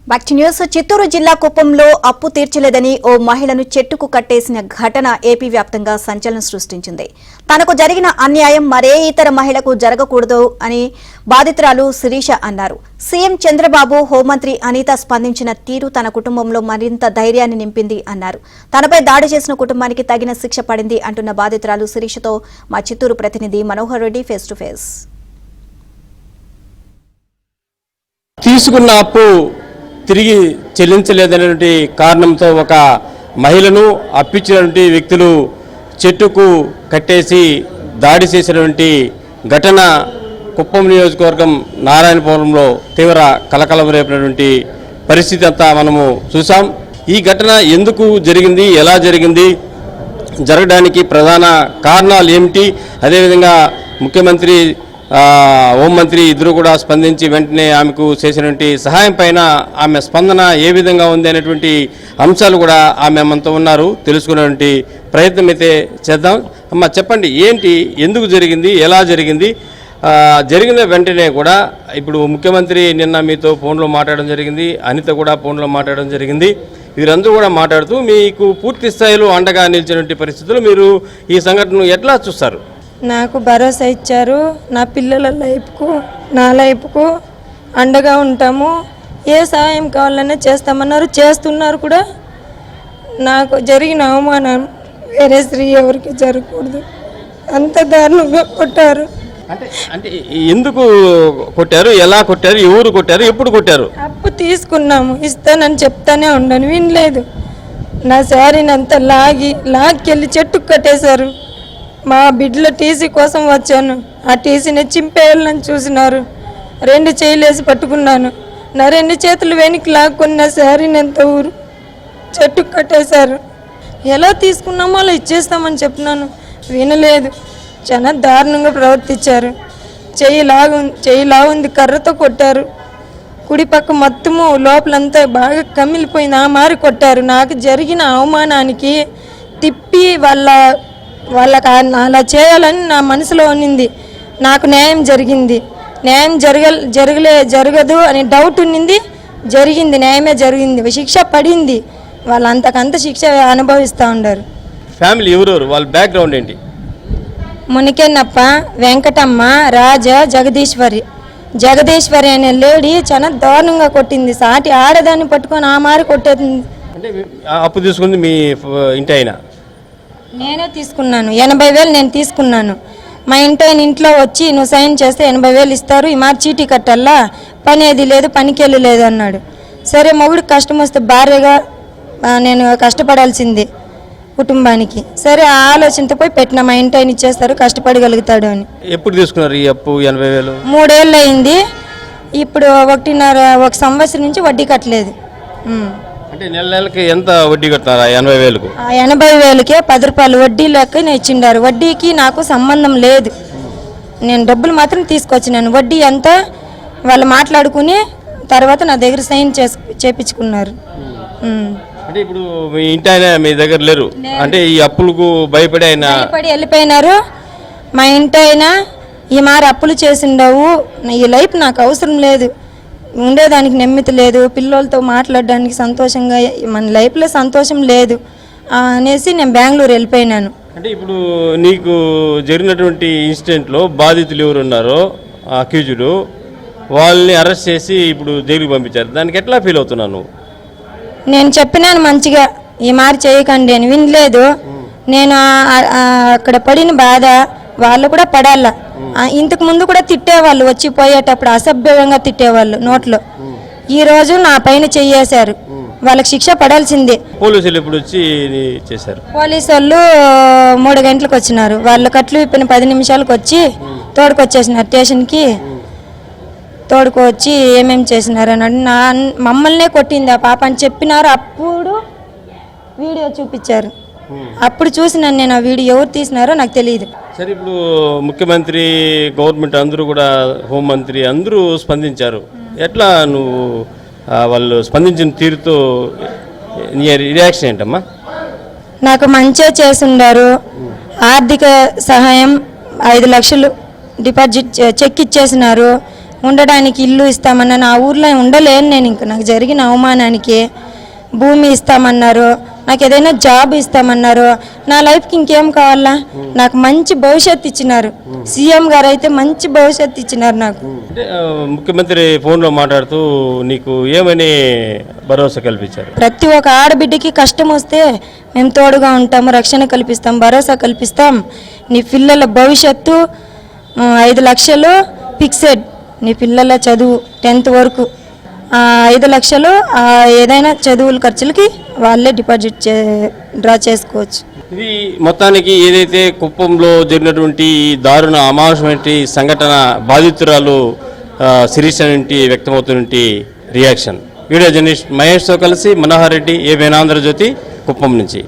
Back to news. Chittoor జిల్లా కుప్పంలో అప్పు తీర్చలేదని ఓ మహిళను చెట్టుకు కట్టేసిన ఘటన ఏపీ వ్యాప్తంగా సంచలనం సృష్టించింది. తనకు జరిగిన అన్యాయం మరే ఇతర మహిళకు జరగకూడదు అని బాధితురాలు శిరీష అన్నారు. సీఎం చంద్రబాబు, హోంమంత్రి అనిత స్పందించిన తీరు తన కుటుంబంలో మరింత ధైర్యాన్ని నింపింది అన్నారు. తనపై దాడి చేసిన కుటుంబానికి తగిన శిక్ష పడింది అంటున్న బాధితురాలు శిరీషతో మా చిత్తూరు ప్రతినిధి Manohar Reddy face to face. తీసుకున్న అప్పు తిరిగి చెల్లించలేదనేటువంటి కారణంతో ఒక మహిళను అప్పిచ్చినటువంటి వ్యక్తులు చెట్టుకు కట్టేసి దాడి చేసినటువంటి ఘటన కుప్పం నియోజకవర్గం నారాయణపురంలో తీవ్ర కలకలం రేపినటువంటి పరిస్థితి అంతా మనము చూసాం. ఈ ఘటన ఎందుకు జరిగింది, ఎలా జరిగింది, జరగడానికి ప్రధాన కారణాలు ఏమిటి, అదేవిధంగా ముఖ్యమంత్రి, హోంమంత్రి ఇద్దరు కూడా స్పందించి వెంటనే ఆమెకు చేసినటువంటి సహాయం పైన ఆమె స్పందన ఏ విధంగా ఉంది అనేటువంటి అంశాలు కూడా ఆమె మనతో ఉన్నారు. తెలుసుకునేటువంటి ప్రయత్నం అయితే చేద్దాం. అమ్మ చెప్పండి, ఏంటి, ఎందుకు జరిగింది, ఎలా జరిగింది? జరిగిన వెంటనే కూడా ఇప్పుడు ముఖ్యమంత్రి నిన్న మీతో ఫోన్లో మాట్లాడడం జరిగింది, అనిత కూడా ఫోన్లో మాట్లాడడం జరిగింది. వీరందరూ కూడా మాట్లాడుతూ మీకు పూర్తి స్థాయిలో అండగా నిలిచినటువంటి పరిస్థితులు మీరు ఈ సంఘటనను ఎట్లా చూస్తారు? నాకు భరోసా ఇచ్చారు. నా పిల్లల లైఫ్కు, నా లైఫ్కు అండగా ఉంటాము, ఏ సహాయం కావాలన్నా చేస్తామన్నారు, చేస్తున్నారు కూడా. నాకు జరిగిన అవమానం వేరే స్త్రీ ఎవరికి జరగకూడదు. అంత దారుణంగా కొట్టారు. అంటే ఎందుకు కొట్టారు, ఎలా కొట్టారు, ఎవరు కొట్టారు, ఎప్పుడు కొట్టారు? అప్పు తీసుకున్నాము, ఇస్తానని చెప్తానే ఉండను, వినలేదు. నా శారీని అంతా లాక్కెళ్ళి చెట్టుకు కట్టేశారు. మా బిడ్డల టీసీ కోసం వచ్చాను, ఆ టీసీని చింపేయాలని చూసినారు. 2 చేయిలేసి పట్టుకున్నాను. నా 2 చేతులు వెనక్కి లాక్కున్న శారీని ఎంత ఊరు చెట్టుకు కట్టేశారు. ఎలా తీసుకున్నామో అలా ఇచ్చేస్తామని చెప్పినాను, వినలేదు. చాలా దారుణంగా ప్రవర్తించారు. చెయ్యి లాగుంది, కర్రతో కొట్టారు. కుడి పక్క మొత్తము లోపలంతా బాగా కమిలిపోయింది, ఆ మారి కొట్టారు. నాకు జరిగిన అవమానానికి తిప్పి వాళ్ళకి అలా చేయాలని నా మనసులో ఉన్నింది. నాకు న్యాయం జరిగింది, న్యాయం జరగదు అని డౌట్ ఉన్నింది. జరిగింది, న్యాయమే జరిగింది, శిక్ష పడింది. వాళ్ళు అంతకంత శిక్ష అనుభవిస్తూ ఉన్నారు. ఫ్యామిలీ ఎవరెవరు, వాళ్ళ బ్యాక్గ్రౌండ్ ఏంటి? మునికెన్నప్ప, వెంకటమ్మ, రాజా, జగదీశ్వరి అనే లేడీ చాలా దారుణంగా కొట్టింది. సాటి ఆడదాన్ని పట్టుకొని ఆ మారి కొట్టేది. అంటే అప్పు తీసుకుంది మీ ఇంటి అయినా? నేనే తీసుకున్నాను. 80,000 నేను తీసుకున్నాను. మా ఇంట్లో వచ్చి నువ్వు సైన్ చేస్తే 80,000 ఇస్తారు, ఈ మారి చీటీ కట్టాలా, పని ఏది లేదు, పనికెళ్ళి లేదు అన్నాడు. సరే, మొగుడికి కష్టం వస్తే భార్యగా నేను కష్టపడాల్సిందే కుటుంబానికి. సరే, ఆ ఆలోచనతో పోయి పెట్టిన, మా ఇంటి ఆయన ఇచ్చేస్తారు, కష్టపడగలుగుతాడు అని. ఎప్పుడు తీసుకున్నారు ఈ అప్పు? 80,000 3 ఏళ్ళు అయింది. ఇప్పుడు 1 సంవత్సరం నుంచి వడ్డీ కట్టలేదు. అంటే నెలకి ఎంత వడ్డీ కట్టినారా 80,000కు? 80,000కే 10 రూపాయలు వడ్డీ లెక్క ఇచ్చిండారు. వడ్డీకి నాకు సంబంధం లేదు, నేను డబ్బులు మాత్రం తీసుకొచ్చినాను. వడ్డీ అంతా వాళ్ళు మాట్లాడుకుని తర్వాత నా దగ్గర సైన్ చేపించుకున్నారు. అంటే ఇప్పుడు మీ ఇంటి ఆయన మీ దగ్గర లేరు, అంటే ఈ అప్పులకు భయపడి వెళ్ళిపోయినారు. మా ఇంటి ఆయన ఈ మారి అప్పులు చేసిండవు, ఈ లైఫ్ నాకు అవసరం లేదు, ఉండేదానికి నెమ్మది లేదు, పిల్లలతో మాట్లాడడానికి సంతోషంగా, మన లైఫ్లో సంతోషం లేదు అనేసి నేను బెంగళూరు వెళ్ళిపోయినాను. అంటే ఇప్పుడు నీకు జరిగినటువంటి ఇన్సిడెంట్లో బాధితులు ఎవరు ఉన్నారో, అక్యూజుడు, వాళ్ళని అరెస్ట్ చేసి ఇప్పుడు జైలుకి పంపించారు. దానికి ఎట్లా ఫీల్ అవుతున్నాను? నేను చెప్పినాను మంచిగా, ఈ మారి చేయకండి అని, వినలేదు. నేను అక్కడ పడిన బాధ వాళ్ళు కూడా పడాల. ఇంతకు ముందు కూడా తిట్టేవాళ్ళు, వచ్చి పోయేటప్పుడు అసభ్యంగా తిట్టేవాళ్ళు నోట్లో. ఈరోజు నా పైన చెయ్యేశారు, వాళ్ళకి శిక్ష పడాల్సిందే. పోలీసులు ఇప్పుడు వచ్చి చేశారు. పోలీసు వాళ్ళు 3 గంటలకు వచ్చినారు. వాళ్ళు కట్లు విప్పిన 10 నిమిషాలకు వచ్చి తోడుకొచ్చేసినారు స్టేషన్కి. తోడుకొచ్చి ఏమేమి చేసినారు అని మమ్మల్నే కొట్టింది ఆ పాప అని చెప్పినారు. అప్పుడు వీడియో చూపించారు, అప్పుడు చూసినాను నేను. ఆ వీడియో ఎవరు తీసినారో నాకు తెలియదు. సరే, ఇప్పుడు ముఖ్యమంత్రి, గవర్నమెంట్ అందరూ కూడా, హోంమంత్రి అందరూ స్పందించారు. ఎట్లా నువ్వు వాళ్ళు స్పందించిన తీరుతో నీ రియాక్షన్ ఏంటమ్మా? నాకు మంచిగా చేసిండారు. ఆర్థిక సహాయం 5 లక్షలు డిపాజిట్ చెక్ ఇచ్చేసినారు. ఉండడానికి ఇల్లు ఇస్తామన్నా ఆ ఊర్లో ఉండలేను నేను. ఇంకా నాకు జరిగిన అవమానానికి భూమి ఇస్తామన్నారు, నాకు ఏదైనా జాబ్ ఇస్తామన్నారు. నా లైఫ్కి ఇంకేం కావాలా? నాకు మంచి భవిష్యత్తు ఇచ్చినారు. సీఎం గారు అయితే మంచి భవిష్యత్తు ఇచ్చినారు నాకు. అంటే ముఖ్యమంత్రి ఫోన్లో మాట్లాడుతూ నీకు ఏమని భరోసా కల్పించారు? ప్రతి ఒక్క ఆడబిడ్డకి కష్టం వస్తే మేము తోడుగా ఉంటాము, రక్షణ కల్పిస్తాం, భరోసా కల్పిస్తాం. నీ పిల్లల భవిష్యత్తు 5 లక్షలు ఫిక్సెడ్, నీ పిల్లల చదువు 10th వరకు 5 లక్షలు ఏదైనా చదువుల ఖర్చులకి వాళ్ళే డిపాజిట్ డ్రా చేసుకోవచ్చు. ఇది మొత్తానికి ఏదైతే కుప్పంలో జరిగినటువంటి దారుణ అమానుషమైన సంఘటన బాధితురాలు శిరీష నుండి వ్యక్తమవుతున్న రియాక్షన్. వీడియో జర్నలిస్ట్ మహేష్తో కలిసి మనోహర్ రెడ్డి, ఏబీఎన్ ఆంధ్రజ్యోతి, కుప్పం నుంచి.